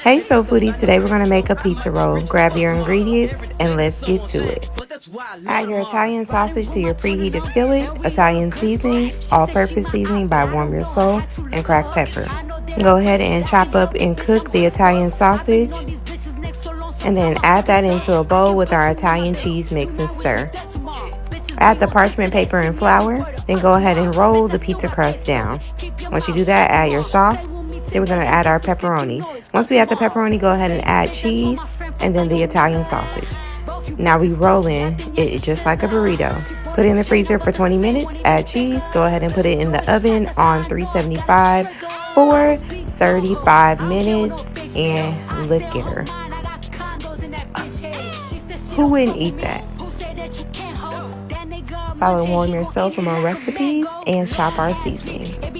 Hey Soul Foodies, today we're going to make a pizza roll. Grab your ingredients and let's get to it. Add your Italian sausage to your preheated skillet, Italian seasoning, all-purpose seasoning by Warm Your Soul, and cracked pepper. Go ahead and chop up and cook the Italian sausage, and then add that into a bowl with our Italian cheese mix and stir. Add the parchment paper and flour, then go ahead and roll the pizza crust down. Once you do that, add your sauce. Then we're going to add our pepperoni. Once we add the pepperoni, go ahead and add cheese and then the Italian sausage. Now we roll in it just like a burrito. Put it in the freezer for 20 minutes, add cheese, go ahead and put it in the oven on 375 for 35 minutes, and look at her. Who wouldn't eat that? Follow Warm Your Soul for more recipes and shop our seasonings.